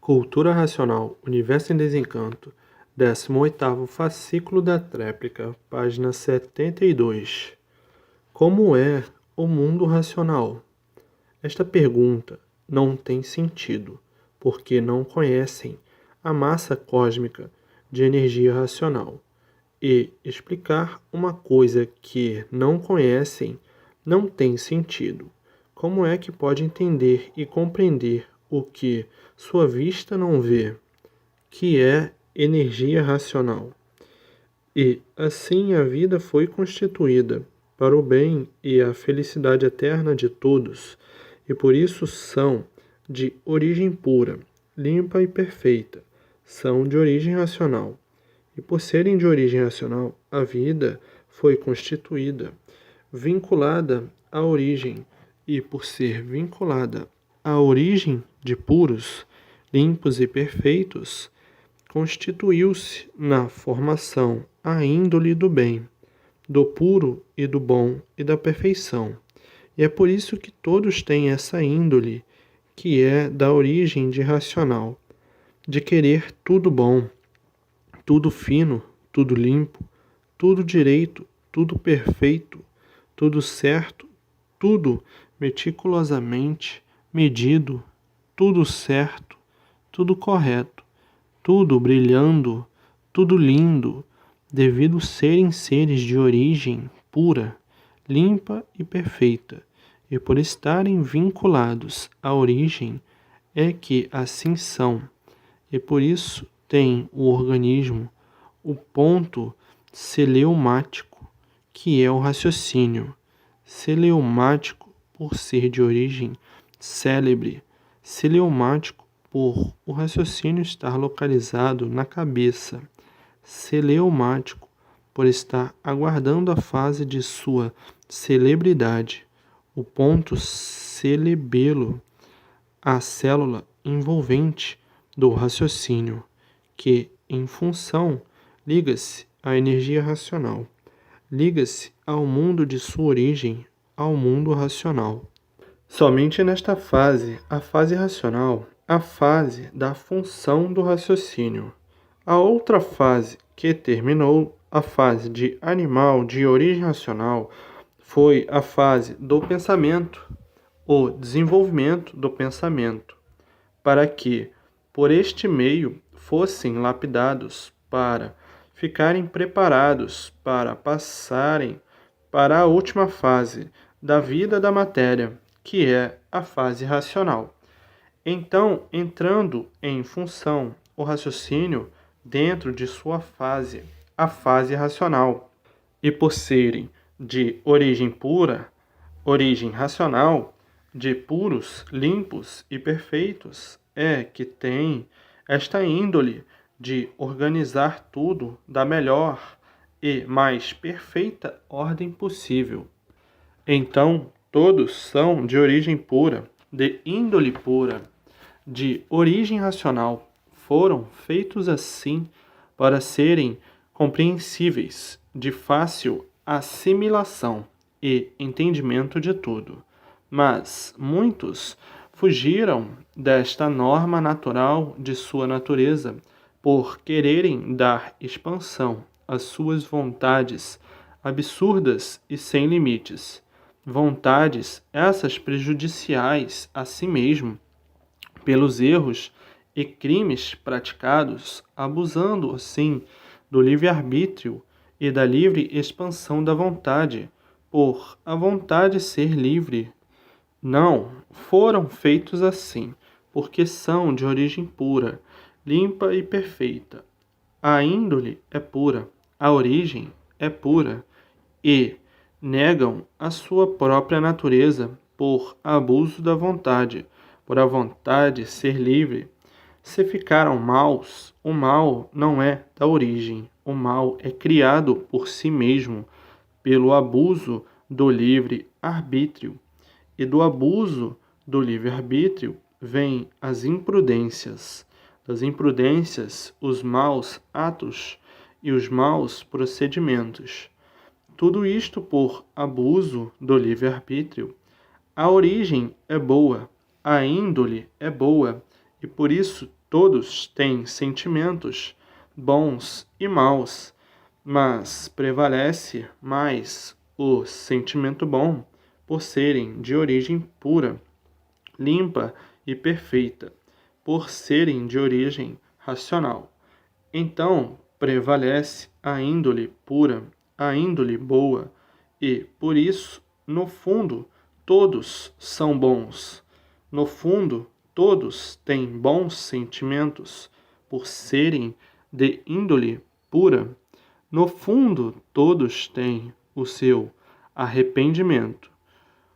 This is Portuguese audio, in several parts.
Cultura Racional, Universo em Desencanto, 18º Fascículo da Tréplica, página 72. Como é o mundo racional? Esta pergunta não tem sentido, porque não conhecem a massa cósmica de energia racional. E explicar uma coisa que não conhecem não tem sentido. Como é que pode entender e compreender o que sua vista não vê, que é energia racional? E assim a vida foi constituída para o bem e a felicidade eterna de todos, e por isso são de origem pura, limpa e perfeita, são de origem racional. E por serem de origem racional, a vida foi constituída, vinculada à origem, e por ser vinculada à origem de puros, limpos e perfeitos, constituiu-se na formação a índole do bem, do puro e do bom e da perfeição. E é por isso que todos têm essa índole, que é da origem de racional, de querer tudo bom, tudo fino, tudo limpo, tudo direito, tudo perfeito, tudo certo, tudo meticulosamente medido, tudo certo, tudo correto, tudo brilhando, tudo lindo, devido serem seres de origem pura, limpa e perfeita, e por estarem vinculados à origem é que assim são, e por isso tem o organismo o ponto celeumático, que é o raciocínio. Celeumático por ser de origem célebre, celeumático por o raciocínio estar localizado na cabeça, celeumático por estar aguardando a fase de sua celebridade, o ponto cerebelo, a célula envolvente do raciocínio, que, em função, liga-se à energia racional, liga-se ao mundo de sua origem, ao mundo racional. Somente nesta fase, a fase racional, a fase da função do raciocínio. A outra fase que terminou, a fase de animal de origem racional, foi a fase do pensamento, o desenvolvimento do pensamento, para que, por este meio, fossem lapidados para ficarem preparados para passarem para a última fase da vida da matéria, que é a fase racional. Então, entrando em função o raciocínio dentro de sua fase, a fase racional, e por serem de origem pura, origem racional, de puros, limpos e perfeitos, é que tem esta índole de organizar tudo da melhor e mais perfeita ordem possível. Então, todos são de origem pura, de índole pura, de origem racional. Foram feitos assim para serem compreensíveis, de fácil assimilação e entendimento de tudo. Mas muitos fugiram desta norma natural de sua natureza por quererem dar expansão às suas vontades absurdas e sem limites. Vontades essas prejudiciais a si mesmo, pelos erros e crimes praticados, abusando assim do livre-arbítrio e da livre expansão da vontade, por a vontade ser livre. Não foram feitos assim, porque são de origem pura, limpa e perfeita. A índole é pura, a origem é pura, e negam a sua própria natureza por abuso da vontade, por a vontade ser livre. Se ficaram maus, o mal não é da origem, o mal é criado por si mesmo, pelo abuso do livre-arbítrio. E do abuso do livre-arbítrio vêm as imprudências. Das imprudências, os maus atos e os maus procedimentos. Tudo isto por abuso do livre-arbítrio. A origem é boa, a índole é boa, e por isso todos têm sentimentos bons e maus, mas prevalece mais o sentimento bom por serem de origem pura, limpa e perfeita, por serem de origem racional. Então, prevalece a índole pura, a índole boa, e, por isso, no fundo, todos são bons. No fundo, todos têm bons sentimentos, por serem de índole pura. No fundo, todos têm o seu arrependimento.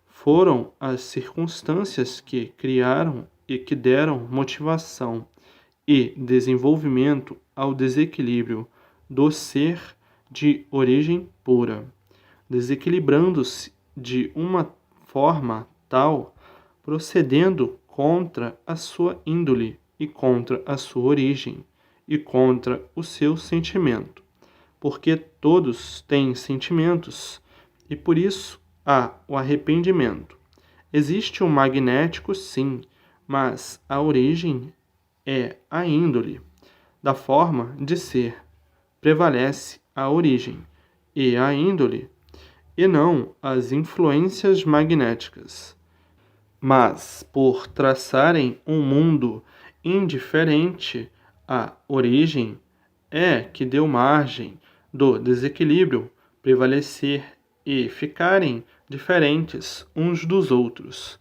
Foram as circunstâncias que criaram e que deram motivação e desenvolvimento ao desequilíbrio do ser de origem pura, desequilibrando-se de uma forma tal, procedendo contra a sua índole e contra a sua origem e contra o seu sentimento, porque todos têm sentimentos e por isso há o arrependimento. Existe um magnético, sim, mas a origem é a índole da forma de ser. Prevalece a origem e a índole, e não as influências magnéticas. Mas, por traçarem um mundo indiferente à origem, é que deu margem do desequilíbrio prevalecer e ficarem diferentes uns dos outros,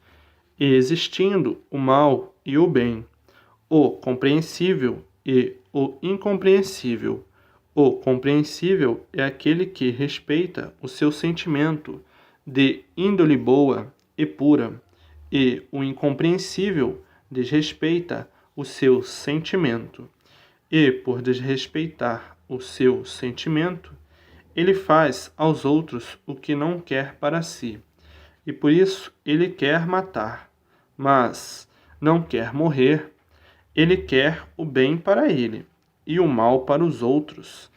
e existindo o mal e o bem, o compreensível e o incompreensível. O compreensível é aquele que respeita o seu sentimento de índole boa e pura, e o incompreensível desrespeita o seu sentimento. E, por desrespeitar o seu sentimento, ele faz aos outros o que não quer para si, e por isso ele quer matar, mas não quer morrer. Ele quer o bem para ele e o mal para os outros,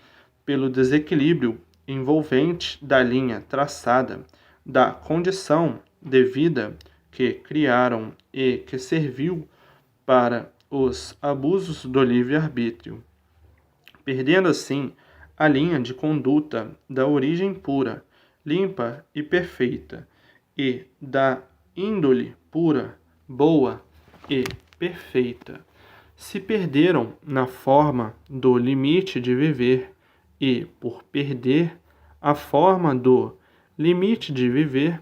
pelo desequilíbrio envolvente da linha traçada, da condição de vida que criaram e que serviu para os abusos do livre-arbítrio, perdendo assim a linha de conduta da origem pura, limpa e perfeita, e da índole pura, boa e perfeita. Se perderam na forma do limite de viver, e, por perder a forma do limite de viver,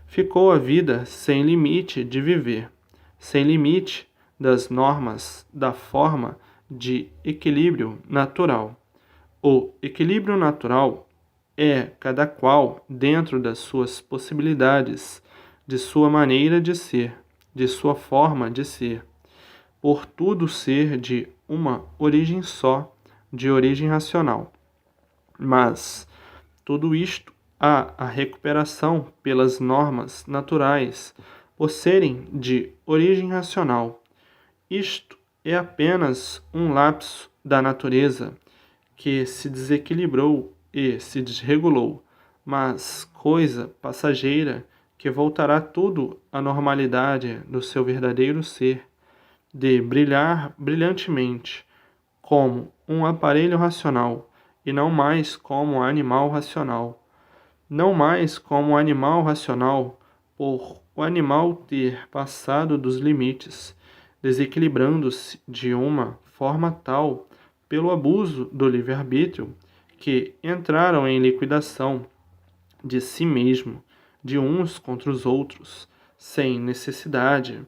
ficou a vida sem limite de viver, sem limite das normas da forma de equilíbrio natural. O equilíbrio natural é cada qual dentro das suas possibilidades, de sua maneira de ser, de sua forma de ser, por tudo ser de uma origem só, de origem racional. Mas tudo isto há a recuperação pelas normas naturais, por serem de origem racional. Isto é apenas um lapso da natureza que se desequilibrou e se desregulou, mas coisa passageira que voltará tudo à normalidade do seu verdadeiro ser, de brilhar brilhantemente como um aparelho racional e não mais como animal racional. Não mais como animal racional, por o animal ter passado dos limites, desequilibrando-se de uma forma tal pelo abuso do livre-arbítrio que entraram em liquidação de si mesmo, de uns contra os outros, sem necessidade,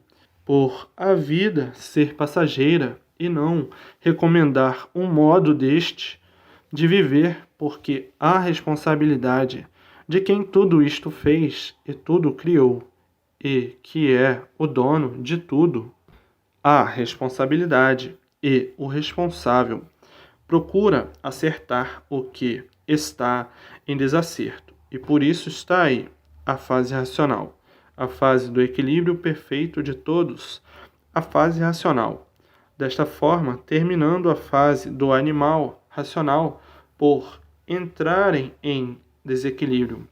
por a vida ser passageira e não recomendar um modo deste de viver, porque há responsabilidade de quem tudo isto fez e tudo criou, e que é o dono de tudo. Há responsabilidade e o responsável procura acertar o que está em desacerto, e por isso está aí a fase racional, a fase do equilíbrio perfeito de todos, a fase racional. Desta forma, terminando a fase do animal racional por entrarem em desequilíbrio,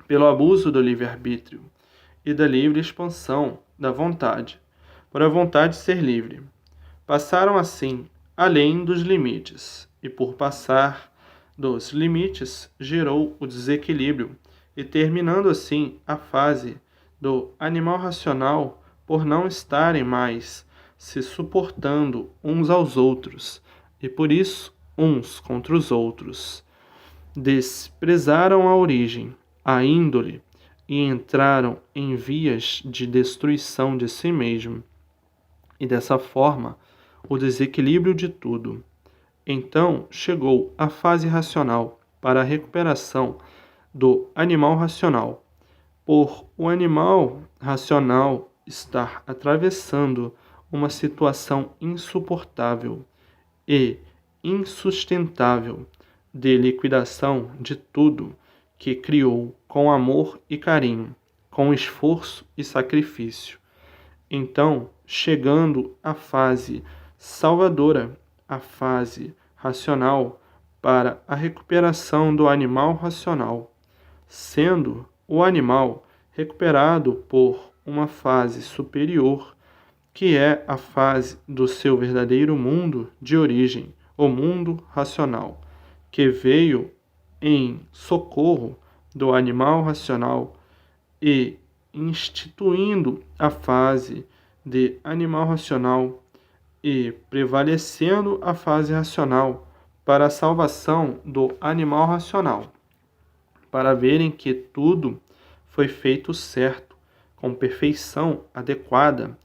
pelo abuso do livre-arbítrio e da livre expansão da vontade, por a vontade ser livre. passaram assim além dos limites, e por passar dos limites gerou o desequilíbrio, e terminando assim a fase do animal racional por não estarem mais se suportando uns aos outros, e por isso uns contra os outros. Desprezaram a origem, a índole, e entraram em vias de destruição de si mesmo, e dessa forma o desequilíbrio de tudo. Então chegou a fase racional para a recuperação do animal racional, por o animal racional estar atravessando uma situação insuportável e insustentável de liquidação de tudo que criou com amor e carinho, com esforço e sacrifício. Então, chegando à fase salvadora, a fase racional para a recuperação do animal racional, sendo o animal recuperado por uma fase superior, que é a fase do seu verdadeiro mundo de origem, o mundo racional, que veio em socorro do animal racional e instituindo a fase de animal racional e prevalecendo a fase racional para a salvação do animal racional, para verem que tudo foi feito certo, com perfeição adequada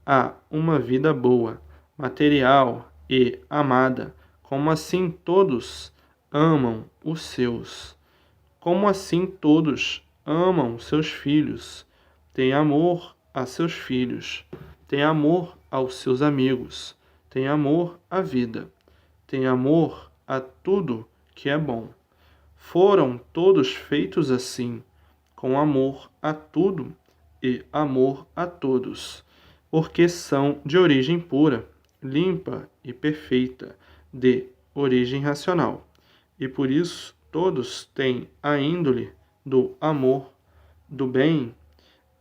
a uma vida boa, material e amada, como assim todos amam os seus, como assim todos amam seus filhos, têm amor a seus filhos, têm amor aos seus amigos, têm amor à vida, têm amor a tudo que é bom. Foram todos feitos assim, com amor a tudo e amor a todos, porque são de origem pura, limpa e perfeita, de origem racional. E por isso todos têm a índole do amor, do bem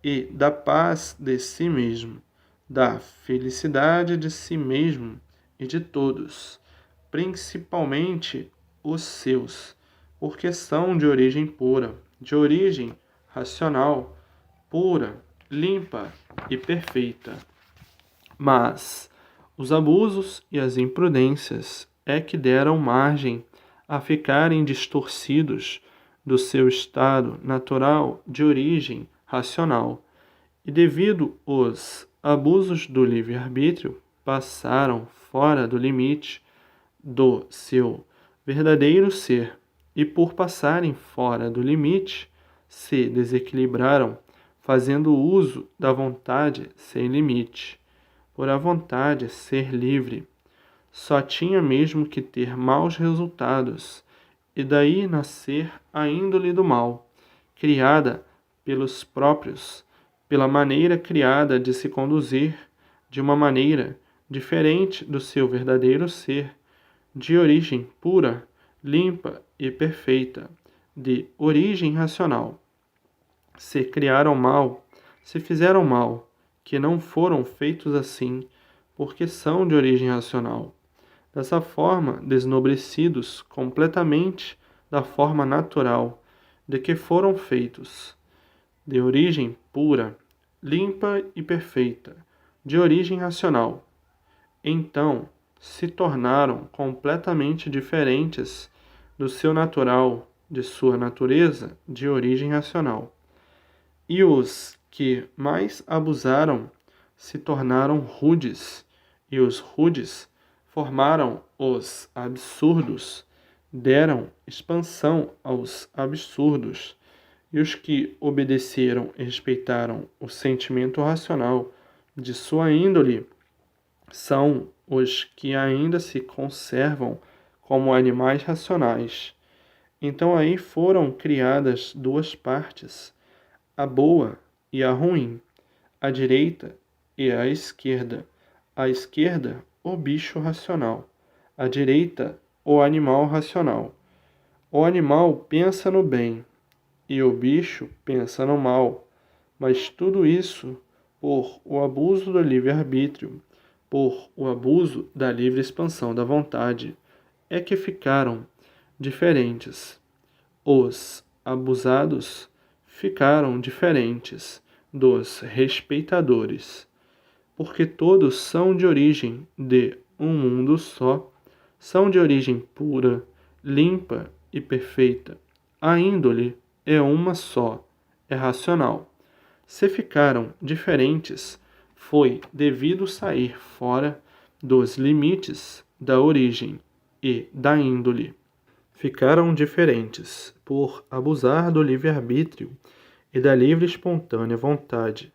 e da paz de si mesmo, da felicidade de si mesmo e de todos, principalmente os seus, porque são de origem pura, de origem racional, pura, limpa e perfeita. Mas os abusos e as imprudências é que deram margem a ficarem distorcidos do seu estado natural de origem racional, e devido aos abusos do livre-arbítrio, passaram fora do limite do seu verdadeiro ser, e por passarem fora do limite, se desequilibraram, fazendo uso da vontade sem limite. Por a vontade ser livre, só tinha mesmo que ter maus resultados, e daí nascer a índole do mal, criada pelos próprios, pela maneira criada de se conduzir de uma maneira diferente do seu verdadeiro ser, de origem pura, limpa e perfeita, de origem racional. Se criaram mal, se fizeram mal, que não foram feitos assim, porque são de origem racional. Dessa forma, desnobrecidos completamente da forma natural de que foram feitos, de origem pura, limpa e perfeita, de origem racional. Então, se tornaram completamente diferentes do seu natural, de sua natureza de origem racional. E os que mais abusaram se tornaram rudes, e os rudes formaram os absurdos, deram expansão aos absurdos, e os que obedeceram e respeitaram o sentimento racional de sua índole são os que ainda se conservam como animais racionais. Então aí foram criadas duas partes, a boa e a ruim, a direita e a esquerda. A esquerda, o bicho racional, a direita, o animal racional. O animal pensa no bem e o bicho pensa no mal, mas tudo isso por o abuso do livre-arbítrio, por o abuso da livre expansão da vontade, é que ficaram diferentes. Os abusados ficaram diferentes dos respeitadores, porque todos são de origem de um mundo só, são de origem pura, limpa e perfeita. A índole é uma só, é racional. Se ficaram diferentes, foi devido sair fora dos limites da origem e da índole. Ficaram diferentes por abusar do livre-arbítrio e da livre e espontânea vontade.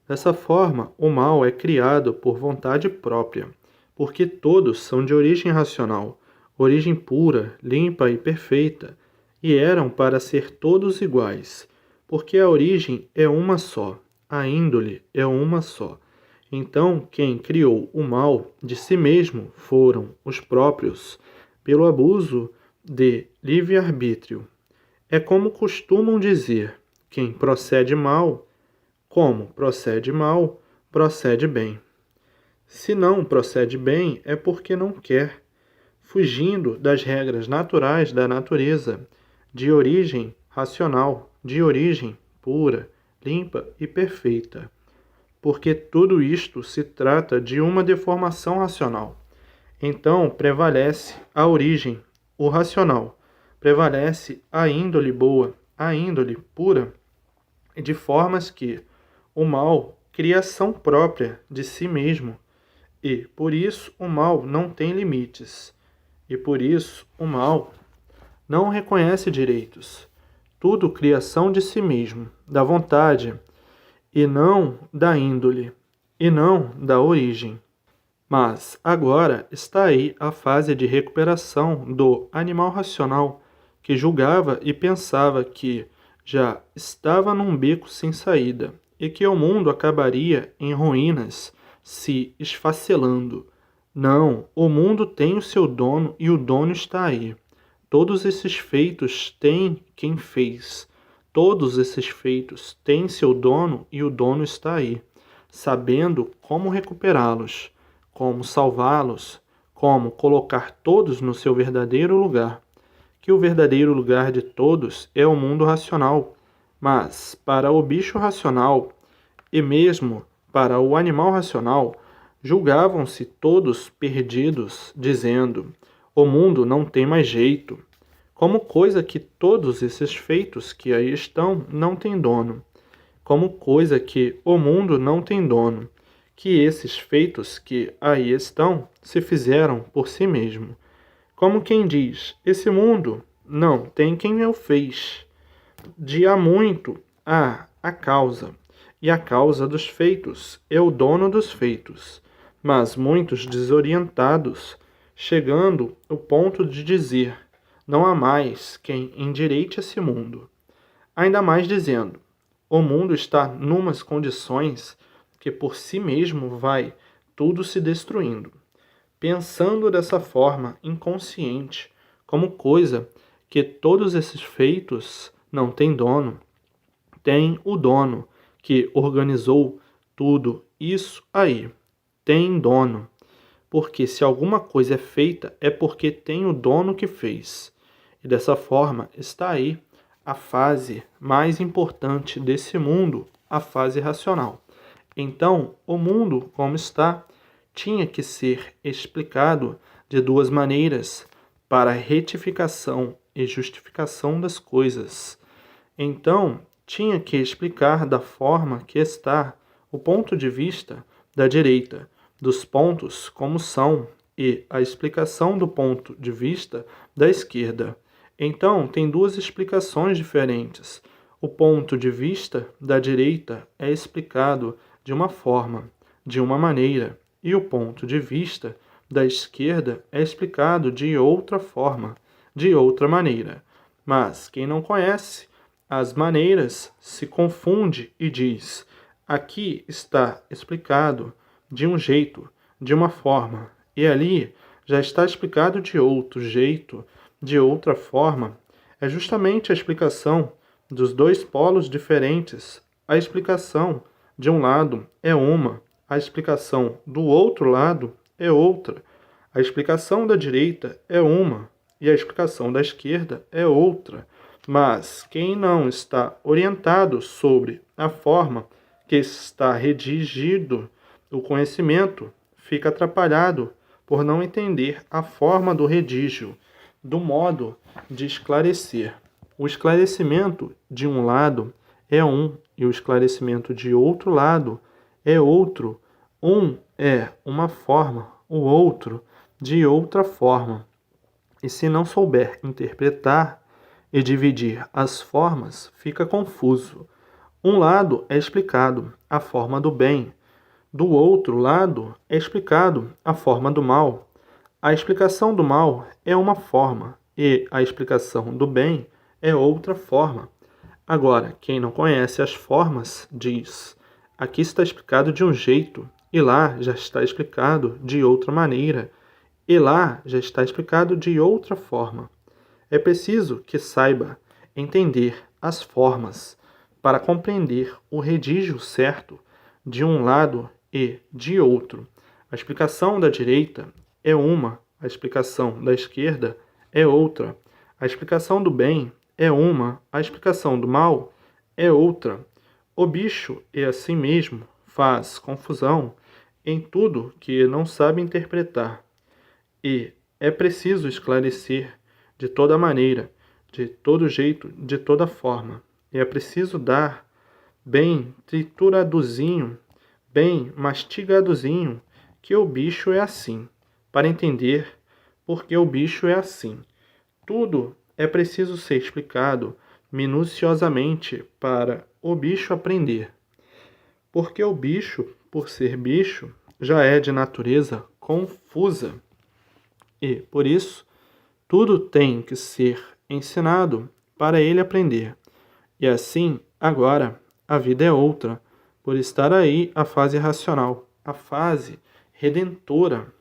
Dessa forma, o mal é criado por vontade própria, porque todos são de origem racional, origem pura, limpa e perfeita, e eram para ser todos iguais, porque a origem é uma só, a índole é uma só. Então, quem criou o mal de si mesmo foram os próprios, pelo abuso de livre-arbítrio. É como costumam dizer, quem procede mal, como procede mal, procede bem. Se não procede bem, é porque não quer, fugindo das regras naturais da natureza, de origem racional, de origem pura, limpa e perfeita. Porque tudo isto se trata de uma deformação racional. Então prevalece a origem, o racional, prevalece a índole boa, a índole pura, de formas que o mal cria ação própria de si mesmo, e por isso o mal não tem limites, e por isso o mal não reconhece direitos. Tudo criação de si mesmo, da vontade, e não da índole, e não da origem. Mas agora está aí a fase de recuperação do animal racional, que julgava e pensava que já estava num beco sem saída e que o mundo acabaria em ruínas, se esfacelando. Não, o mundo tem o seu dono e o dono está aí. Todos esses feitos têm quem fez. Todos esses feitos têm seu dono e o dono está aí, sabendo como recuperá-los, como salvá-los, como colocar todos no seu verdadeiro lugar. Que o verdadeiro lugar de todos é o mundo racional, mas para o bicho racional e mesmo para o animal racional, julgavam-se todos perdidos, dizendo: o mundo não tem mais jeito, como coisa que todos esses feitos que aí estão não têm dono, como coisa que o mundo não tem dono, que esses feitos que aí estão se fizeram por si mesmo. Como quem diz, esse mundo não tem quem o fez. De há muito há a causa, e a causa dos feitos é o dono dos feitos. Mas muitos desorientados, chegando ao ponto de dizer, não há mais quem endireite esse mundo. Ainda mais dizendo, o mundo está numas condições que por si mesmo vai tudo se destruindo. Pensando dessa forma inconsciente, como coisa que todos esses feitos não têm dono, tem o dono que organizou tudo isso aí. Tem dono. Porque se alguma coisa é feita, é porque tem o dono que fez. E dessa forma está aí a fase mais importante desse mundo, a fase racional. Então, o mundo, como está, tinha que ser explicado de duas maneiras para retificação e justificação das coisas. Então, tinha que explicar da forma que está o ponto de vista da direita, dos pontos como são, e a explicação do ponto de vista da esquerda. Então, tem duas explicações diferentes. O ponto de vista da direita é explicado de uma forma, de uma maneira, e o ponto de vista da esquerda é explicado de outra forma, de outra maneira. Mas quem não conhece as maneiras se confunde e diz: aqui está explicado de um jeito, de uma forma, e ali já está explicado de outro jeito, de outra forma. É justamente a explicação dos dois polos diferentes. A explicação de um lado é uma, a explicação do outro lado é outra. A explicação da direita é uma e a explicação da esquerda é outra. Mas quem não está orientado sobre a forma que está redigido o conhecimento fica atrapalhado por não entender a forma do redígio, do modo de esclarecer. O esclarecimento de um lado é um e o esclarecimento de outro lado é outro. Um é uma forma, o outro de outra forma. E se não souber interpretar e dividir as formas, fica confuso. Um lado é explicado, a forma do bem. Do outro lado é explicado a forma do mal. A explicação do mal é uma forma e a explicação do bem é outra forma. Agora, quem não conhece as formas diz: aqui está explicado de um jeito e lá já está explicado de outra maneira e lá já está explicado de outra forma. É preciso que saiba entender as formas para compreender o redígio certo de um lado e de outro. A explicação da direita é uma, a explicação da esquerda é outra. A explicação do bem é uma, a explicação do mal é outra. O bicho é assim mesmo, faz confusão em tudo que não sabe interpretar. E é preciso esclarecer de toda maneira, de todo jeito, de toda forma. E é preciso dar bem trituradozinho, bem mastigadozinho, que o bicho é assim, para entender porque o bicho é assim. Tudo é preciso ser explicado minuciosamente para o bicho aprender. Porque o bicho, por ser bicho, já é de natureza confusa. E, por isso, tudo tem que ser ensinado para ele aprender. E assim, agora, a vida é outra, por estar aí a fase racional, a fase redentora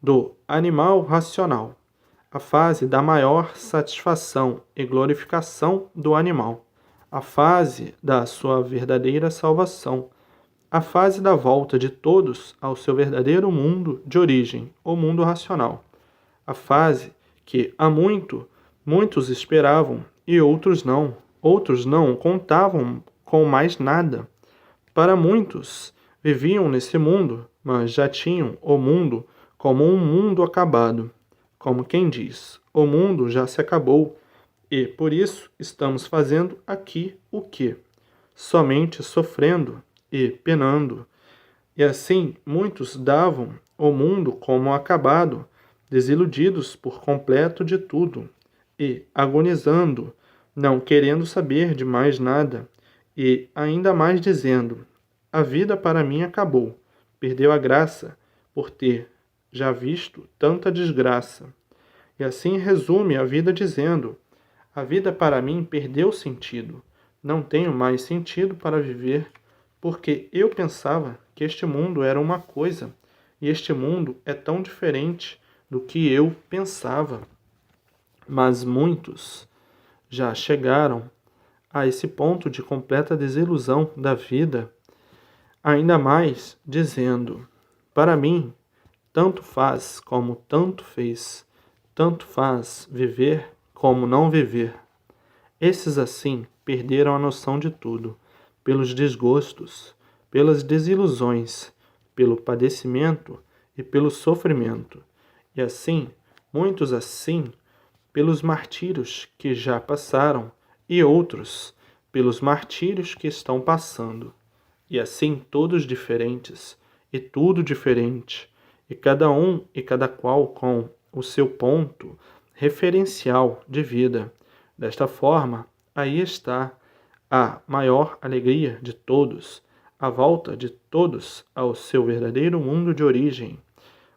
do animal racional, a fase da maior satisfação e glorificação do animal, a fase da sua verdadeira salvação, a fase da volta de todos ao seu verdadeiro mundo de origem, o mundo racional, a fase que há muitos esperavam e outros não contavam com mais nada. Para muitos, viviam nesse mundo, mas já tinham o mundo como um mundo acabado. Como quem diz, o mundo já se acabou e, por isso, estamos fazendo aqui o quê? Somente sofrendo e penando. E assim, muitos davam o mundo como acabado, desiludidos por completo de tudo e agonizando, não querendo saber de mais nada, e ainda mais dizendo: a vida para mim acabou, perdeu a graça, por ter já visto tanta desgraça. E assim resume a vida dizendo: a vida para mim perdeu sentido, não tenho mais sentido para viver, porque eu pensava que este mundo era uma coisa, e este mundo é tão diferente do que eu pensava. Mas muitos já chegaram a esse ponto de completa desilusão da vida, ainda mais dizendo: para mim, tanto faz como tanto fez, tanto faz viver como não viver. Esses assim perderam a noção de tudo, pelos desgostos, pelas desilusões, pelo padecimento e pelo sofrimento. E assim, muitos assim, pelos martírios que já passaram, e outros pelos martírios que estão passando. E assim todos diferentes, e tudo diferente, e cada um e cada qual com o seu ponto referencial de vida. Desta forma, aí está a maior alegria de todos, a volta de todos ao seu verdadeiro mundo de origem,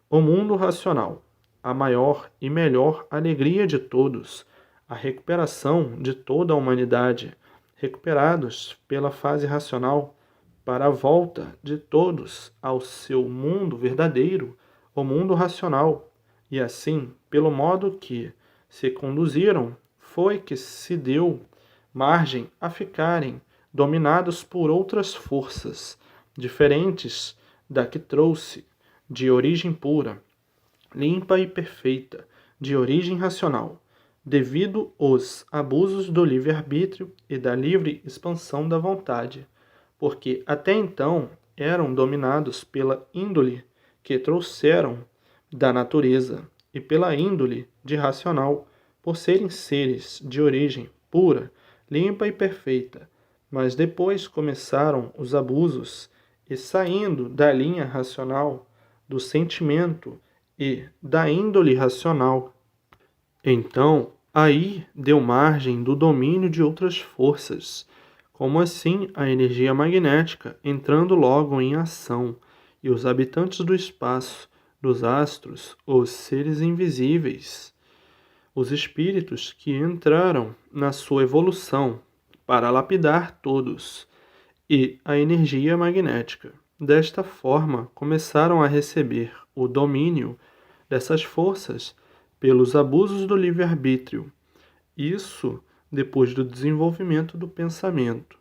o mundo racional, a maior e melhor alegria de todos, a recuperação de toda a humanidade, recuperados pela fase racional, para a volta de todos ao seu mundo verdadeiro, o mundo racional, e assim, pelo modo que se conduziram, foi que se deu margem a ficarem dominados por outras forças, diferentes da que trouxe, de origem pura, limpa e perfeita, de origem racional, devido aos abusos do livre-arbítrio e da livre expansão da vontade, porque até então eram dominados pela índole que trouxeram da natureza e pela índole de racional, por serem seres de origem pura, limpa e perfeita. Mas depois começaram os abusos e, saindo da linha racional, do sentimento e da índole racional, então aí deu margem do domínio de outras forças, como assim a energia magnética entrando logo em ação, e os habitantes do espaço, dos astros, os seres invisíveis, os espíritos que entraram na sua evolução para lapidar todos, e a energia magnética. Desta forma, começaram a receber o domínio dessas forças pelos abusos do livre-arbítrio. Isso depois do desenvolvimento do pensamento.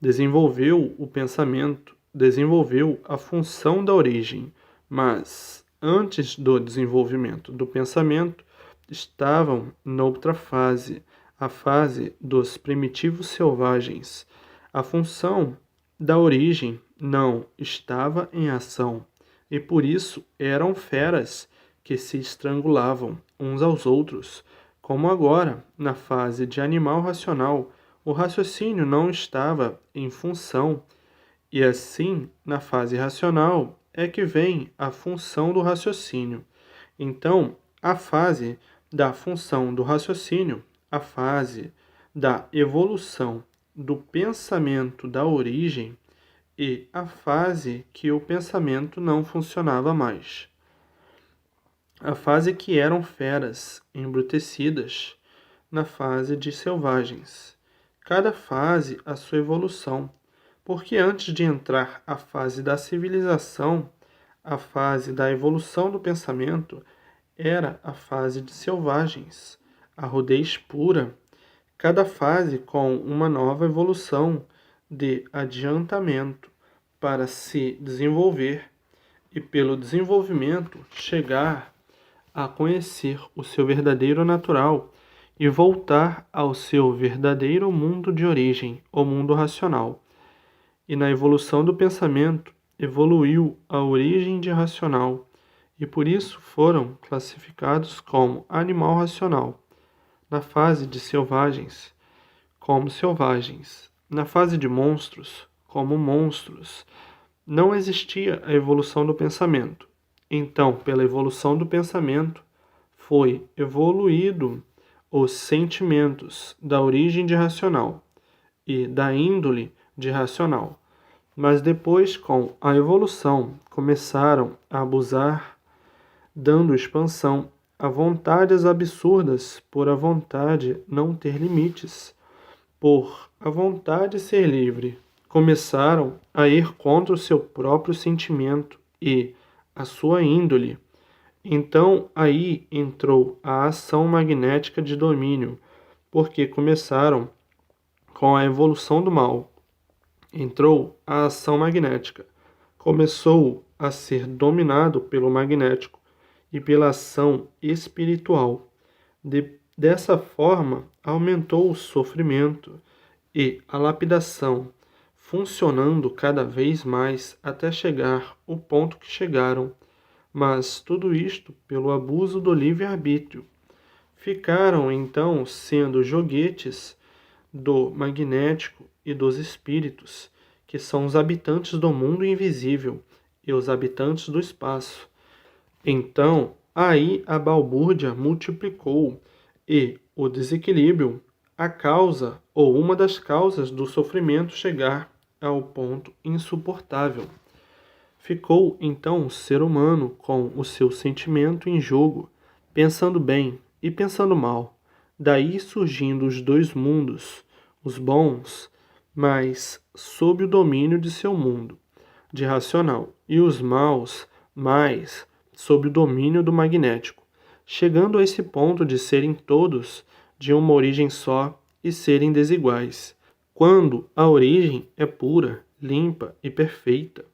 Desenvolveu o pensamento, desenvolveu a função da origem, mas antes do desenvolvimento do pensamento, estavam noutra fase, a fase dos primitivos selvagens. A função da origem não estava em ação, e por isso eram feras que se estrangulavam uns aos outros, como agora, na fase de animal racional, o raciocínio não estava em função, e assim, na fase racional, é que vem a função do raciocínio. Então, a fase da função do raciocínio, a fase da evolução do pensamento da origem e a fase que o pensamento não funcionava mais. A fase que eram feras embrutecidas na fase de selvagens. Cada fase a sua evolução, porque antes de entrar a fase da civilização, a fase da evolução do pensamento era a fase de selvagens, a rudez pura, cada fase com uma nova evolução de adiantamento para se desenvolver e, pelo desenvolvimento, chegar a conhecer o seu verdadeiro natural e voltar ao seu verdadeiro mundo de origem, o mundo racional. E na evolução do pensamento, evoluiu a origem de racional, e por isso foram classificados como animal racional. Na fase de selvagens, como selvagens. Na fase de monstros, como monstros. Não existia a evolução do pensamento. Então, pela evolução do pensamento, foi evoluído os sentimentos da origem de racional e da índole de racional. Mas depois, com a evolução, começaram a abusar, dando expansão a vontades absurdas por a vontade não ter limites, por a vontade ser livre. Começaram a ir contra o seu próprio sentimento e a sua índole. Então aí entrou a ação magnética de domínio, porque começaram com a evolução do mal. Entrou a ação magnética. Começou a ser dominado pelo magnético e pela ação espiritual. Dessa forma, aumentou o sofrimento e a lapidação, funcionando cada vez mais até chegar ao ponto que chegaram. Mas tudo isto pelo abuso do livre-arbítrio. Ficaram então sendo joguetes do magnético e dos espíritos, que são os habitantes do mundo invisível e os habitantes do espaço. Então, aí a balbúrdia multiplicou e o desequilíbrio, a causa ou uma das causas do sofrimento chegar ao ponto insuportável. Ficou então o ser humano com o seu sentimento em jogo, pensando bem e pensando mal. Daí surgindo os dois mundos, os bons, mas sob o domínio de seu mundo, de racional, e os maus, mais sob o domínio do magnético, chegando a esse ponto de serem todos de uma origem só e serem desiguais, quando a origem é pura, limpa e perfeita,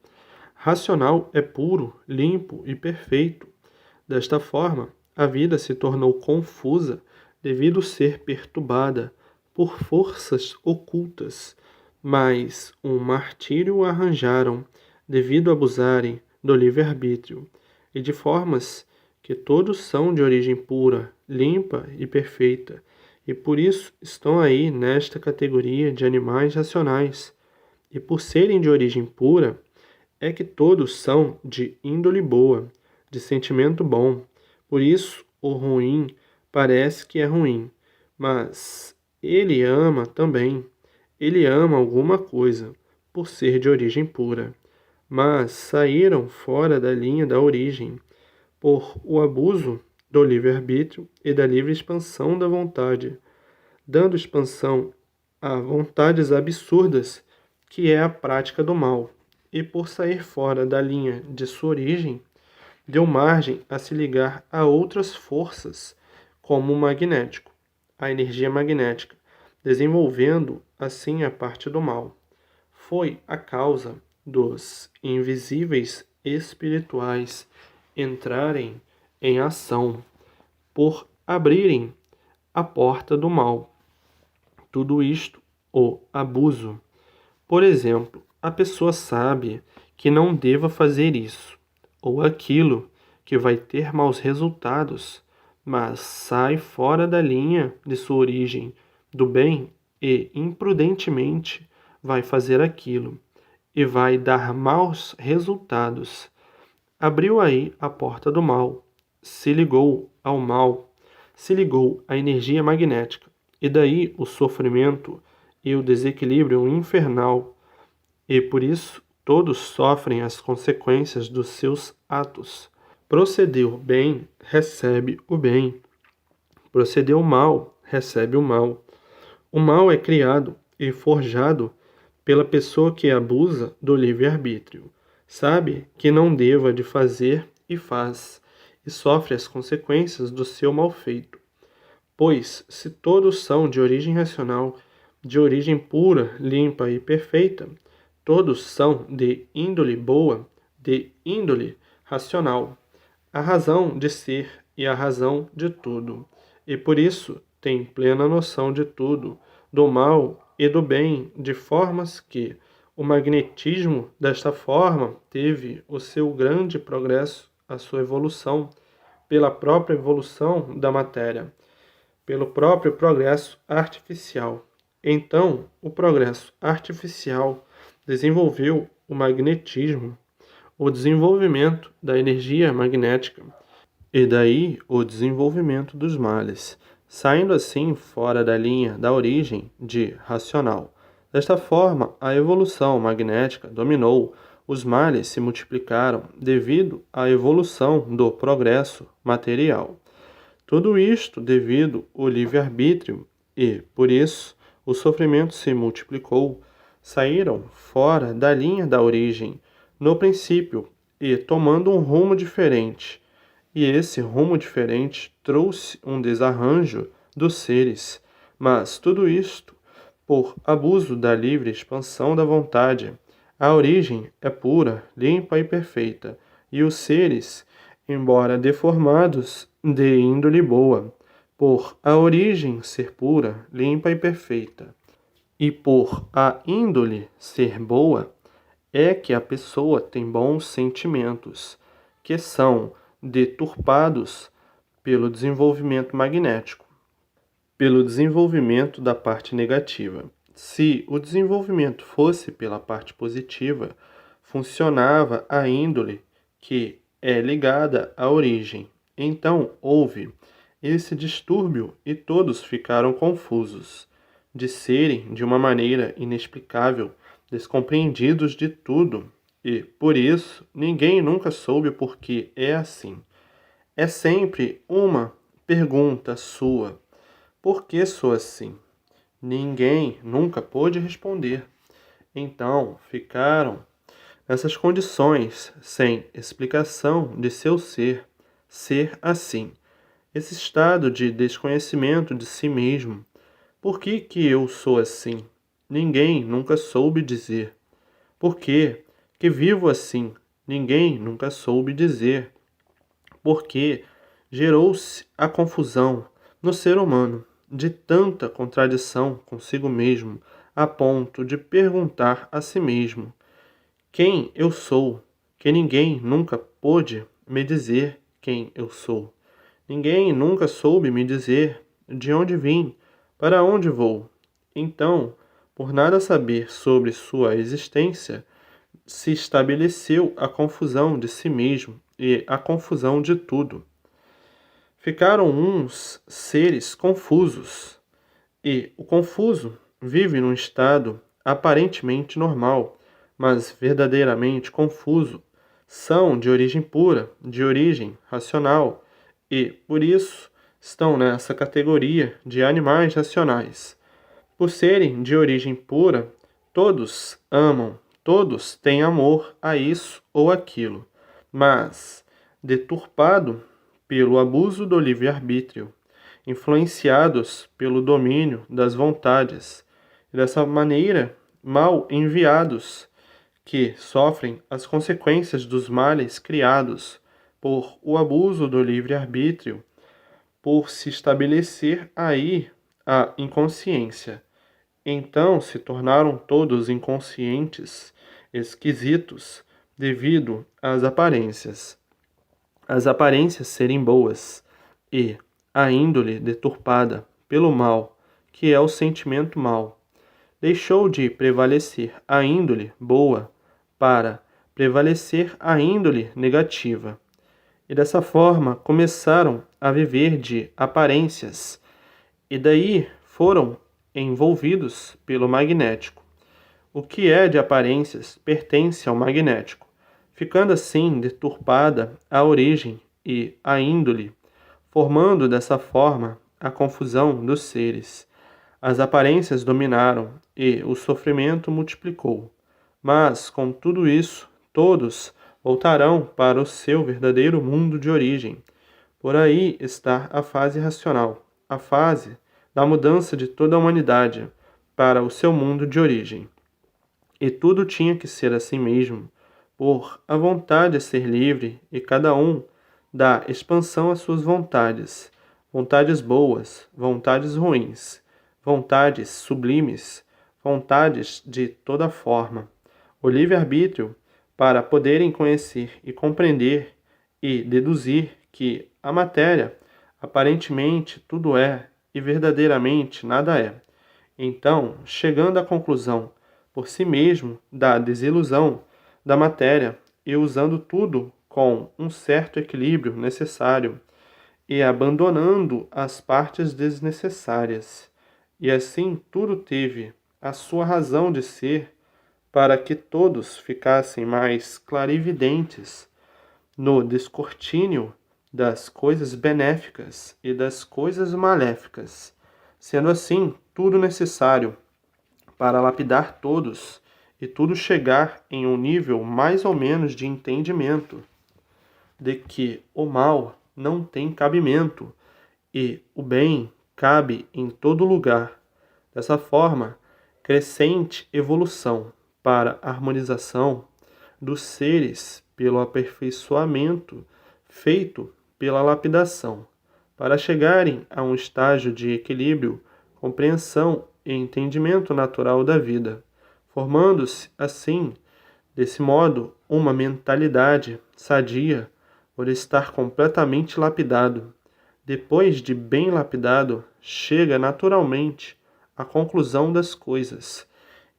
racional é puro, limpo e perfeito. Desta forma, a vida se tornou confusa devido ser perturbada por forças ocultas, mas um martírio arranjaram devido abusarem do livre-arbítrio, e de formas que todos são de origem pura, limpa e perfeita, e por isso estão aí nesta categoria de animais racionais. E por serem de origem pura, é que todos são de índole boa, de sentimento bom. Por isso, o ruim parece que é ruim, mas ele ama também. Ele ama alguma coisa, por ser de origem pura. Mas saíram fora da linha da origem, por o abuso do livre-arbítrio e da livre expansão da vontade, dando expansão a vontades absurdas, que é a prática do mal, e por sair fora da linha de sua origem, deu margem a se ligar a outras forças, como o magnético, a energia magnética, desenvolvendo assim a parte do mal. Foi a causa dos invisíveis espirituais entrarem em ação por abrirem a porta do mal. Tudo isto, o abuso. Por exemplo, a pessoa sabe que não deva fazer isso ou aquilo, que vai ter maus resultados, mas sai fora da linha de sua origem do bem e imprudentemente vai fazer aquilo e vai dar maus resultados. Abriu aí a porta do mal, se ligou ao mal, se ligou à energia magnética, e daí o sofrimento e o desequilíbrio infernal, e por isso todos sofrem as consequências dos seus atos. Procedeu bem, recebe o bem. Procedeu mal, recebe o mal. O mal é criado e forjado pela pessoa que abusa do livre-arbítrio. Sabe que não deva de fazer e faz, e sofre as consequências do seu mal feito. Pois, se todos são de origem racional, de origem pura, limpa e perfeita, todos são de índole boa, de índole racional, a razão de ser e a razão de tudo, e por isso tem plena noção de tudo, do mal e do bem, de formas que o magnetismo desta forma teve o seu grande progresso, a sua evolução, pela própria evolução da matéria, pelo próprio progresso artificial. Então, o progresso artificial desenvolveu o magnetismo, o desenvolvimento da energia magnética, e daí o desenvolvimento dos males, saindo assim fora da linha da origem de racional. Desta forma, a evolução magnética dominou, os males se multiplicaram devido à evolução do progresso material. Tudo isto devido ao livre-arbítrio e, por isso, o sofrimento se multiplicou, saíram fora da linha da origem, no princípio, e tomando um rumo diferente. E esse rumo diferente trouxe um desarranjo dos seres, mas tudo isto por abuso da livre expansão da vontade. A origem é pura, limpa e perfeita, e os seres, embora deformados, de índole boa, por a origem ser pura, limpa e perfeita, e por a índole ser boa, é que a pessoa tem bons sentimentos, que são deturpados pelo desenvolvimento magnético, pelo desenvolvimento da parte negativa. Se o desenvolvimento fosse pela parte positiva, funcionava a índole que é ligada à origem. Então houve esse distúrbio e todos ficaram confusos, de serem, de uma maneira inexplicável, descompreendidos de tudo, e, por isso, ninguém nunca soube por que é assim. É sempre uma pergunta sua: por que sou assim? Ninguém nunca pôde responder. Então ficaram nessas condições, sem explicação de seu ser assim. Esse estado de desconhecimento de si mesmo. Por que eu sou assim? Ninguém nunca soube dizer. Por que vivo assim? ninguém nunca soube dizer, porque gerou-se a confusão no ser humano de tanta contradição consigo mesmo, a ponto de perguntar a si mesmo: quem eu sou? Que ninguém nunca pôde me dizer quem eu sou. Ninguém nunca soube me dizer de onde vim, para onde vou. Então, por nada saber sobre sua existência, se estabeleceu a confusão de si mesmo e a confusão de tudo. Ficaram uns seres confusos, e o confuso vive num estado aparentemente normal, mas verdadeiramente confuso. São de origem pura, de origem racional, e, por isso, estão nessa categoria de animais racionais. Por serem de origem pura, todos amam, todos têm amor a isso ou aquilo, mas, deturpado pelo abuso do livre-arbítrio, influenciados pelo domínio das vontades, e dessa maneira mal enviados, que sofrem as consequências dos males criados por o abuso do livre-arbítrio, por se estabelecer aí a inconsciência. Então se tornaram todos inconscientes, esquisitos, devido às aparências. As aparências serem boas e a índole deturpada pelo mal, que é o sentimento mau. Deixou de prevalecer a índole boa para prevalecer a índole negativa. E dessa forma começaram a viver de aparências, e daí foram envolvidos pelo magnético. O que é de aparências pertence ao magnético, ficando assim deturpada a origem e a índole, formando dessa forma a confusão dos seres. As aparências dominaram e o sofrimento multiplicou. Mas, com tudo isso, todos voltarão para o seu verdadeiro mundo de origem. Por aí está a fase racional, a fase da mudança de toda a humanidade para o seu mundo de origem. E tudo tinha que ser assim mesmo, por a vontade é ser livre e cada um dá expansão às suas vontades, vontades boas, vontades ruins, vontades sublimes, vontades de toda forma. O livre-arbítrio, para poderem conhecer e compreender e deduzir que a matéria, aparentemente tudo é e verdadeiramente nada é. Então, chegando à conclusão por si mesmo da desilusão da matéria e usando tudo com um certo equilíbrio necessário e abandonando as partes desnecessárias. E assim tudo teve a sua razão de ser para que todos ficassem mais clarividentes no descortínio das coisas benéficas e das coisas maléficas, sendo assim tudo necessário para lapidar todos e tudo chegar em um nível mais ou menos de entendimento de que o mal não tem cabimento e o bem cabe em todo lugar. Dessa forma, crescente evolução para a harmonização dos seres pelo aperfeiçoamento feito pela lapidação, para chegarem a um estágio de equilíbrio, compreensão e entendimento natural da vida, formando-se, assim, desse modo, uma mentalidade sadia por estar completamente lapidado. Depois de bem lapidado, chega naturalmente à conclusão das coisas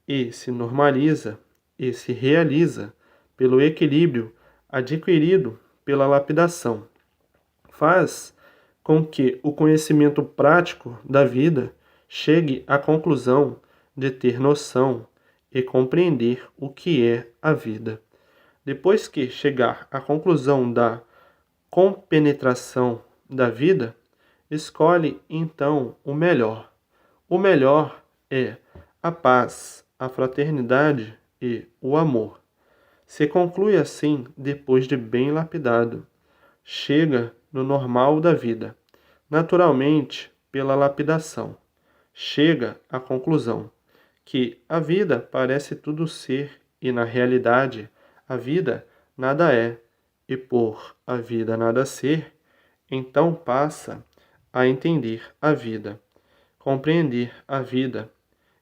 e se normaliza e se realiza pelo equilíbrio adquirido pela lapidação. Faz com que o conhecimento prático da vida chegue à conclusão de ter noção e compreender o que é a vida. Depois que chegar à conclusão da compenetração da vida, escolhe então o melhor. O melhor é a paz, a fraternidade e o amor. Se conclui assim depois de bem lapidado. Chega no normal da vida, naturalmente pela lapidação. Chega à conclusão que a vida parece tudo ser e, na realidade, a vida nada é, e por a vida nada ser, então passa a entender a vida, compreender a vida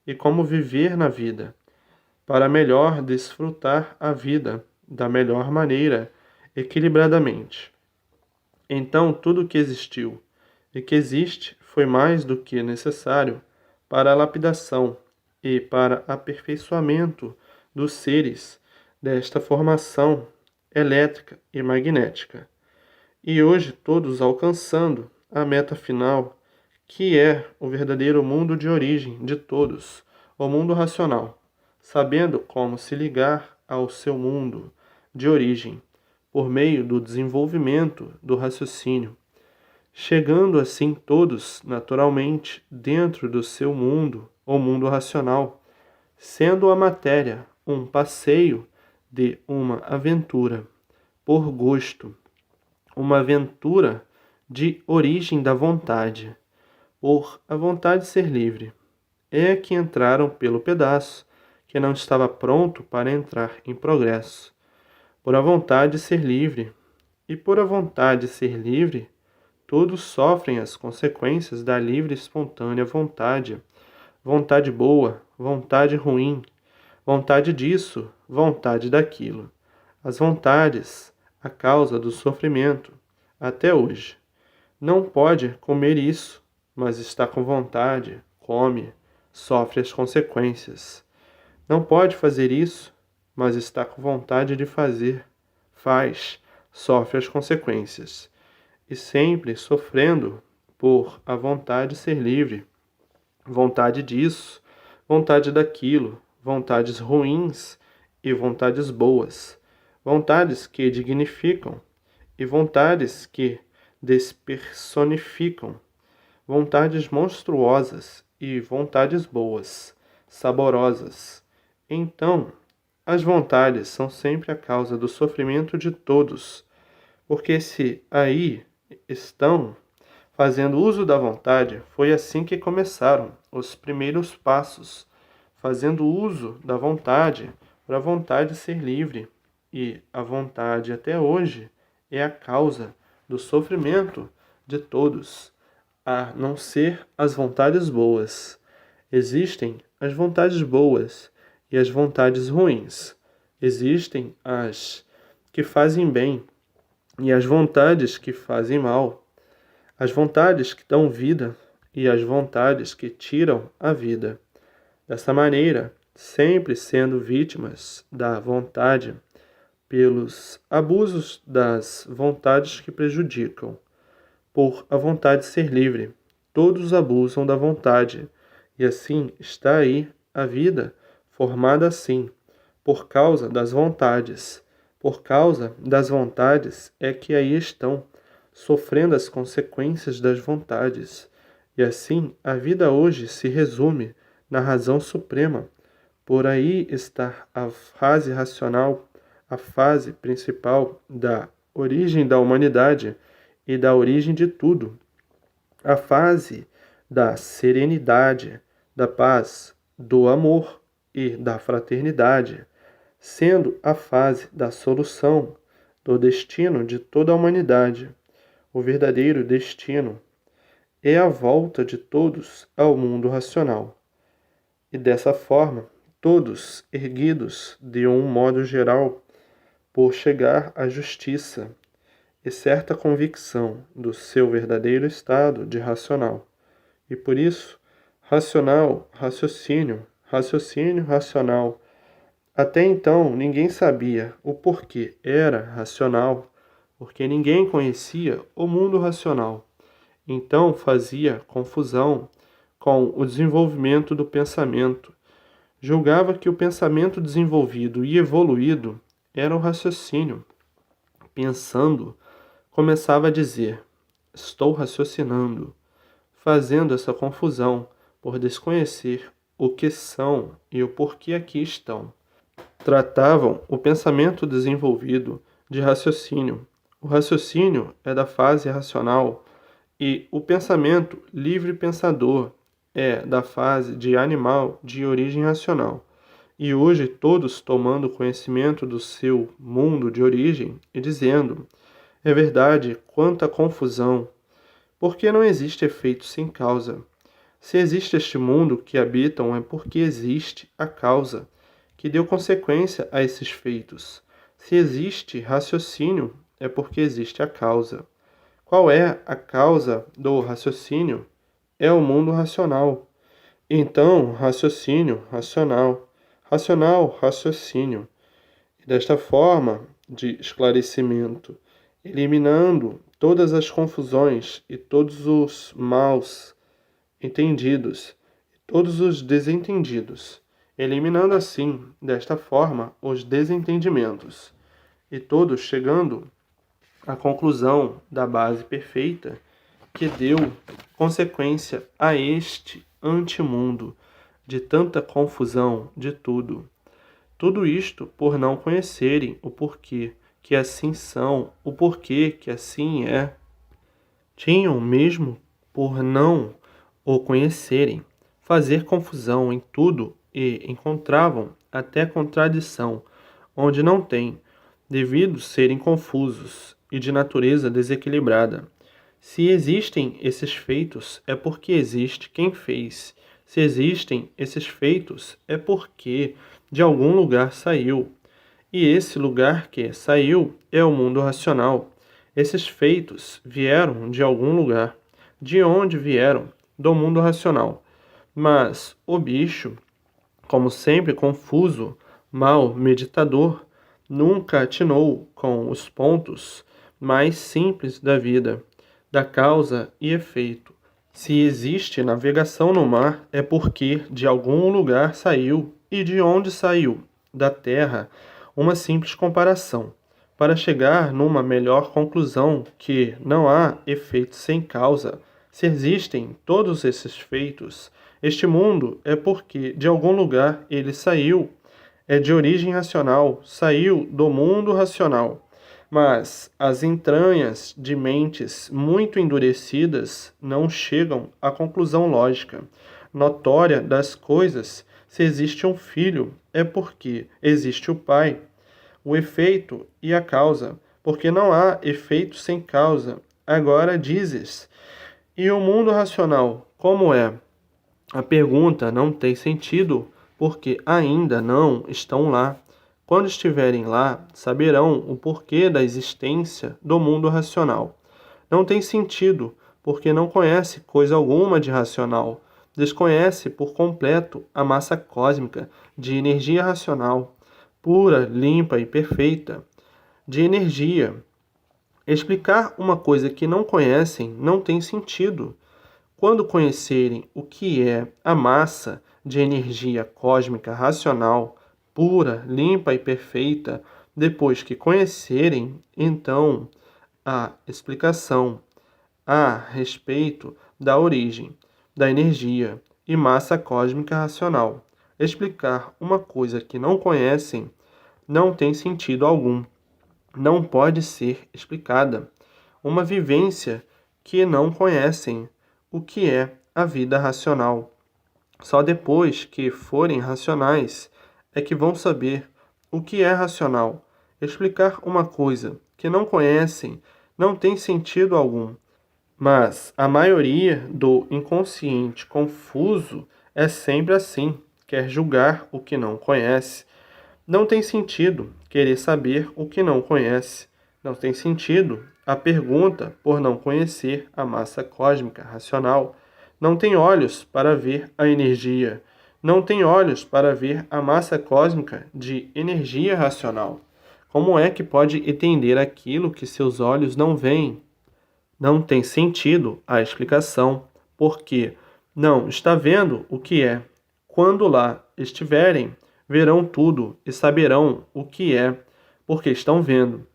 e como viver na vida, para melhor desfrutar a vida da melhor maneira, equilibradamente. Então tudo que existiu e que existe foi mais do que necessário para a lapidação e para aperfeiçoamento dos seres desta formação elétrica e magnética. E hoje todos alcançando a meta final, que é o verdadeiro mundo de origem de todos, o mundo racional, sabendo como se ligar ao seu mundo de origem por meio do desenvolvimento do raciocínio, chegando assim todos naturalmente dentro do seu mundo, o mundo racional, sendo a matéria um passeio de uma aventura por gosto, uma aventura de origem da vontade, por a vontade ser livre. É que entraram pelo pedaço que não estava pronto para entrar em progresso, por a vontade ser livre. E por a vontade ser livre, todos sofrem as consequências da livre e espontânea vontade. Vontade boa, vontade ruim, vontade disso, vontade daquilo. As vontades, a causa do sofrimento, até hoje. Não pode comer isso, mas está com vontade, come, sofre as consequências. Não pode fazer isso, mas está com vontade de fazer, faz, sofre as consequências. E sempre sofrendo por a vontade ser livre, vontade disso, vontade daquilo, vontades ruins e vontades boas, vontades que dignificam e vontades que despersonificam, vontades monstruosas e vontades boas, saborosas. Então, as vontades são sempre a causa do sofrimento de todos, porque se aí estão fazendo uso da vontade, foi assim que começaram os primeiros passos, fazendo uso da vontade para a vontade ser livre. E a vontade até hoje é a causa do sofrimento de todos, a não ser as vontades boas. Existem as vontades boas e as vontades ruins. Existem as que fazem bem e as vontades que fazem mal. As vontades que dão vida e as vontades que tiram a vida. Dessa maneira, sempre sendo vítimas da vontade, pelos abusos das vontades que prejudicam, por a vontade ser livre. Todos abusam da vontade, e assim está aí a vida formada assim, por causa das vontades. Por causa das vontades é que aí estão, sofrendo as consequências das vontades. E assim a vida hoje se resume na razão suprema. Por aí está a fase racional, a fase principal da origem da humanidade e da origem de tudo. A fase da serenidade, da paz, do amor e da fraternidade, sendo a fase da solução do destino de toda a humanidade. O verdadeiro destino é a volta de todos ao mundo racional. E dessa forma, todos erguidos de um modo geral, por chegar à justiça e certa convicção do seu verdadeiro estado de racional. E por isso, racional, raciocínio, raciocínio, racional. Até então, ninguém sabia o porquê era racional, porque ninguém conhecia o mundo racional. Então fazia confusão com o desenvolvimento do pensamento. Julgava que o pensamento desenvolvido e evoluído era o raciocínio. Pensando, começava a dizer: estou raciocinando, fazendo essa confusão por desconhecer o que são e o porquê aqui estão. Tratavam o pensamento desenvolvido de raciocínio. O raciocínio é da fase racional e o pensamento livre pensador é da fase de animal de origem racional. e hoje todos tomando conhecimento do seu mundo de origem e dizendo: é verdade, quanta confusão! Porque não existe efeito sem causa. Se existe este mundo que habitam, é porque existe a causa, que deu consequência a esses feitos. Se existe raciocínio, é porque existe a causa. Qual é a causa do raciocínio? É o mundo racional. Então, raciocínio, racional, racional, raciocínio. E desta forma de esclarecimento, eliminando todas as confusões e todos os maus entendidos, e todos os desentendidos, eliminando assim, desta forma, os desentendimentos, e todos chegando à conclusão da base perfeita que deu consequência a este antimundo de tanta confusão de tudo. Tudo isto por não conhecerem o porquê que assim são, o porquê que assim é. Tinham mesmo por não o conhecerem, fazer confusão em tudo e encontravam até contradição, onde não tem, devido serem confusos e de natureza desequilibrada. Se existem esses feitos, é porque existe quem fez. Se existem esses feitos, é porque de algum lugar saiu. E esse lugar que saiu é o mundo racional. Esses feitos vieram de algum lugar. De onde vieram? Do mundo racional. Mas o bicho, como sempre confuso, mau meditador, nunca atinou com os pontos mais simples da vida, da causa e efeito. Se existe navegação no mar, é porque de algum lugar saiu. E de onde saiu? Da terra. Uma simples comparação, para chegar numa melhor conclusão que não há efeito sem causa. Se existem todos esses feitos, este mundo é porque de algum lugar ele saiu, é de origem racional, saiu do mundo racional. Mas as entranhas de mentes muito endurecidas não chegam à conclusão lógica, notória das coisas. Se existe um filho, é porque existe o pai. O efeito e a causa, porque não há efeito sem causa. Agora dizes, e o mundo racional, como é? A pergunta não tem sentido, porque ainda não estão lá. Quando estiverem lá, saberão o porquê da existência do mundo racional. Não tem sentido, porque não conhece coisa alguma de racional. Desconhece por completo a massa cósmica de energia racional, pura, limpa e perfeita, de energia. Explicar uma coisa que não conhecem não tem sentido. Quando conhecerem o que é a massa de energia cósmica racional, pura, limpa e perfeita, depois que conhecerem, então, a explicação a respeito da origem da energia e massa cósmica racional. Explicar uma coisa que não conhecem não tem sentido algum. Não pode ser explicada. Uma vivência que não conhecem o que é a vida racional. Só depois que forem racionais é que vão saber o que é racional. Explicar uma coisa que não conhecem não tem sentido algum. Mas a maioria do inconsciente confuso é sempre assim, quer julgar o que não conhece. Não tem sentido querer saber o que não conhece. Não tem sentido a pergunta por não conhecer a massa cósmica racional. Não tem olhos para ver a energia. Não tem olhos para ver a massa cósmica de energia racional. Como é que pode entender aquilo que seus olhos não veem? Não tem sentido a explicação, porque não está vendo o que é. Quando lá estiverem, verão tudo e saberão o que é, porque estão vendo.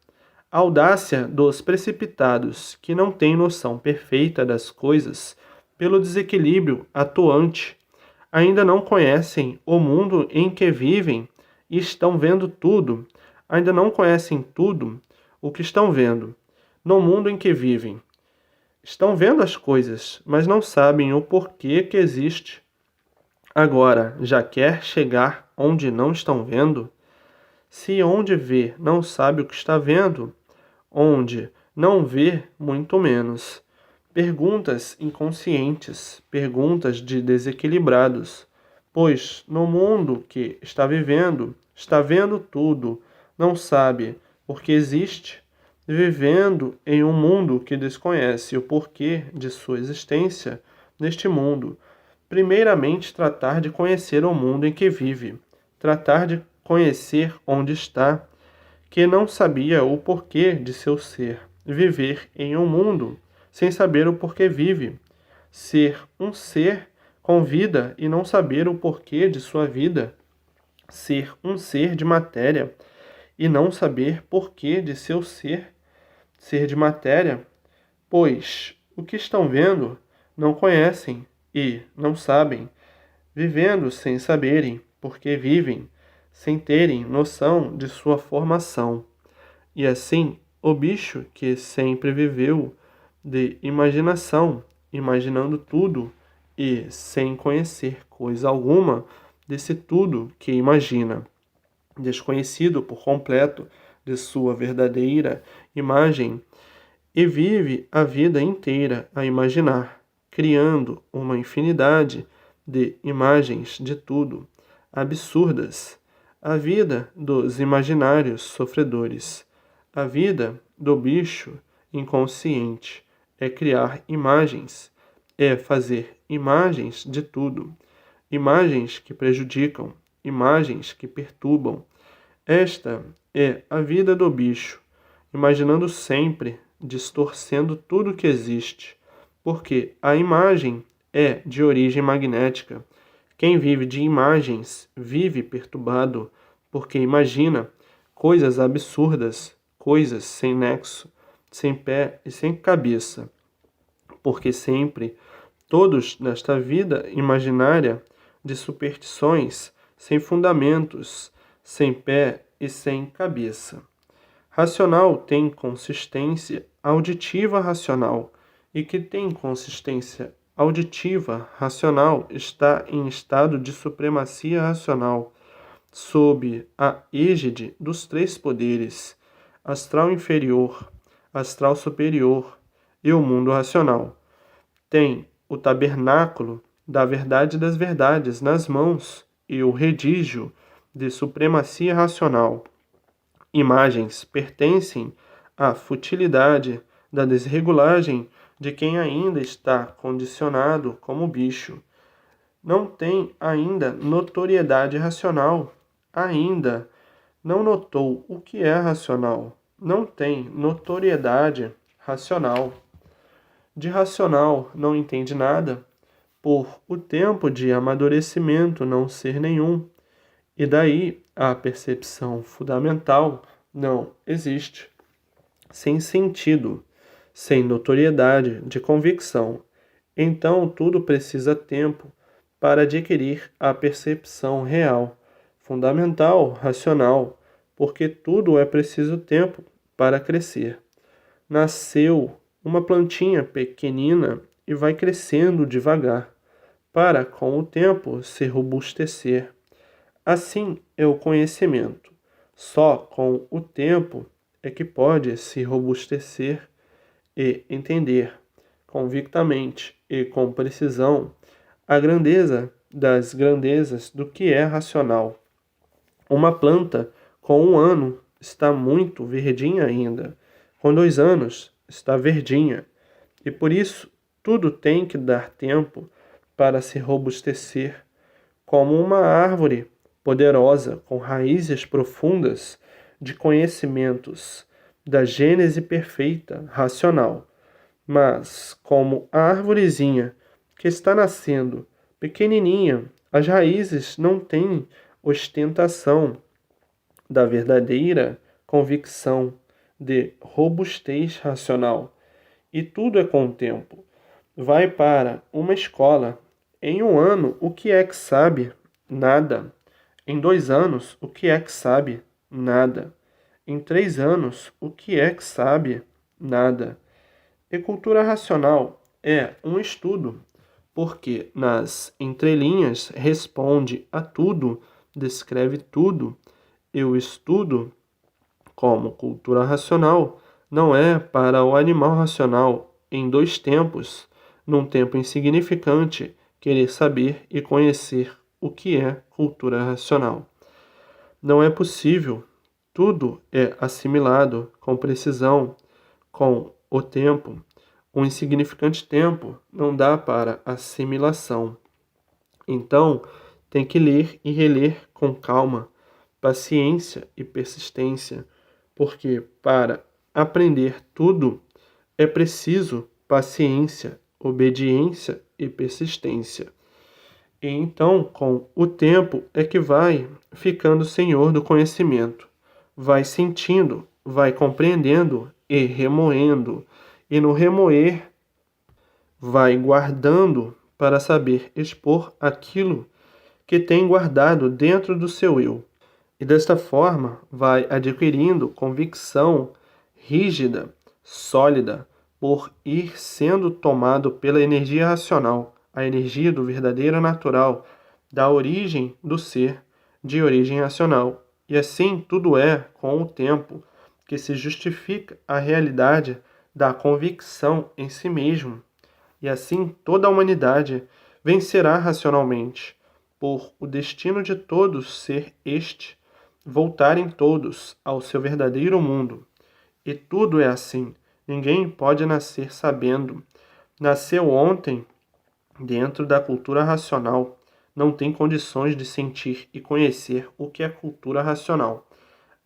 A audácia dos precipitados, que não têm noção perfeita das coisas, pelo desequilíbrio atuante, ainda não conhecem o mundo em que vivem e estão vendo tudo, ainda não conhecem tudo o que estão vendo no mundo em que vivem. Estão vendo as coisas, mas não sabem o porquê que existe. Agora, já quer chegar onde não estão vendo? Se onde vê não sabe o que está vendo, onde não vê, muito menos. Perguntas inconscientes, perguntas de desequilibrados, pois no mundo que está vivendo, está vendo tudo, não sabe porque existe, vivendo em um mundo que desconhece o porquê de sua existência neste mundo. Primeiramente, tratar de conhecer o mundo em que vive, tratar de conhecer onde está, que não sabia o porquê de seu ser, viver em um mundo sem saber o porquê vive, ser um ser com vida e não saber o porquê de sua vida, ser um ser de matéria e não saber porquê de seu ser, ser de matéria, pois o que estão vendo não conhecem e não sabem, vivendo sem saberem porque vivem, sem terem noção de sua formação. E assim, o bicho que sempre viveu de imaginação, imaginando tudo e sem conhecer coisa alguma desse tudo que imagina, desconhecido por completo de sua verdadeira imagem, e vive a vida inteira a imaginar, criando uma infinidade de imagens de tudo, absurdas, a vida dos imaginários sofredores. A vida do bicho inconsciente é criar imagens, é fazer imagens de tudo, imagens que prejudicam, imagens que perturbam. Esta é a vida do bicho, imaginando sempre, distorcendo tudo que existe, porque a imagem é de origem magnética. Quem vive de imagens vive perturbado, porque imagina coisas absurdas, coisas sem nexo, sem pé e sem cabeça, porque sempre todos nesta vida imaginária de superstições sem fundamentos, sem pé e sem cabeça. Racional tem consistência auditiva racional, e que tem consistência auditiva racional está em estado de supremacia racional, sob a égide dos três poderes, astral inferior, astral superior e o mundo racional. Tem o tabernáculo da verdade das verdades nas mãos e o redígio de supremacia racional. Imagens pertencem à futilidade da desregulagem de quem ainda está condicionado como bicho. Não tem ainda notoriedade racional, ainda não notou o que é racional, não tem notoriedade racional. De racional não entende nada, por o tempo de amadurecimento não ser nenhum, e daí a percepção fundamental não existe. Sem sentido, sem notoriedade de convicção. Então tudo precisa tempo para adquirir a percepção real, fundamental, racional, porque tudo é preciso tempo para crescer. Nasceu uma plantinha pequenina e vai crescendo devagar, para com o tempo se robustecer. Assim é o conhecimento. Só com o tempo é que pode se robustecer e entender convictamente e com precisão a grandeza das grandezas do que é racional. Uma planta com 1 ano está muito verdinha ainda, com 2 anos está verdinha, e por isso tudo tem que dar tempo para se robustecer, como uma árvore poderosa com raízes profundas de conhecimentos da gênese perfeita, racional, mas como a árvorezinha que está nascendo, pequenininha, as raízes não têm ostentação da verdadeira convicção de robustez racional. E tudo é com o tempo. Vai para uma escola. Em 1 ano, o que é que sabe? Nada. Em 2 anos, o que é que sabe? Nada. Em 3 anos, o que é que sabe? Nada. E cultura racional é um estudo, porque nas entrelinhas responde a tudo, descreve tudo. Eu estudo como cultura racional não é para o animal racional em dois tempos, num tempo insignificante, querer saber e conhecer o que é cultura racional. Não é possível. Tudo é assimilado com precisão, com o tempo. Um insignificante tempo não dá para assimilação. Então, tem que ler e reler com calma, paciência e persistência, porque para aprender tudo é preciso paciência, obediência e persistência. E então, com o tempo, é que vai ficando senhor do conhecimento, vai sentindo, vai compreendendo e remoendo, e no remoer, vai guardando para saber expor aquilo que tem guardado dentro do seu eu. E desta forma, vai adquirindo convicção rígida, sólida, por ir sendo tomado pela energia racional, a energia do verdadeiro natural, da origem do ser, de origem racional. E assim tudo é, com o tempo, que se justifica a realidade da convicção em si mesmo. E assim toda a humanidade vencerá racionalmente, por o destino de todos ser este, voltarem todos ao seu verdadeiro mundo. E tudo é assim. Ninguém pode nascer sabendo. Nasceu ontem dentro da cultura racional. Não tem condições de sentir e conhecer o que é cultura racional.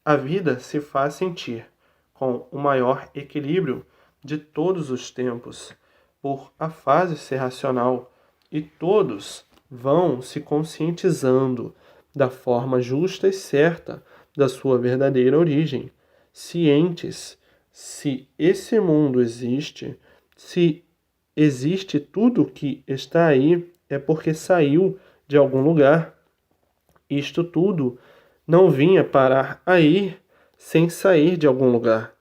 A vida se faz sentir com o maior equilíbrio de todos os tempos, por a fase ser racional, e todos vão se conscientizando da forma justa e certa da sua verdadeira origem, cientes se esse mundo existe, se existe tudo que está aí, é porque saiu de algum lugar. Isto tudo não vinha parar aí sem sair de algum lugar.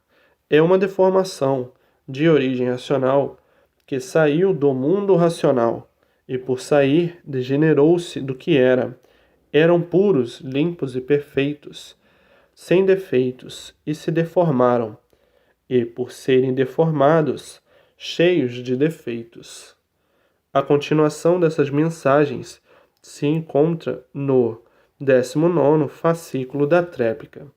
É uma deformação de origem racional que saiu do mundo racional e, por sair, degenerou-se do que era. Eram puros, limpos e perfeitos, sem defeitos, e se deformaram, e, por serem deformados, cheios de defeitos. A continuação dessas mensagens se encontra no 19º fascículo da Tréplica.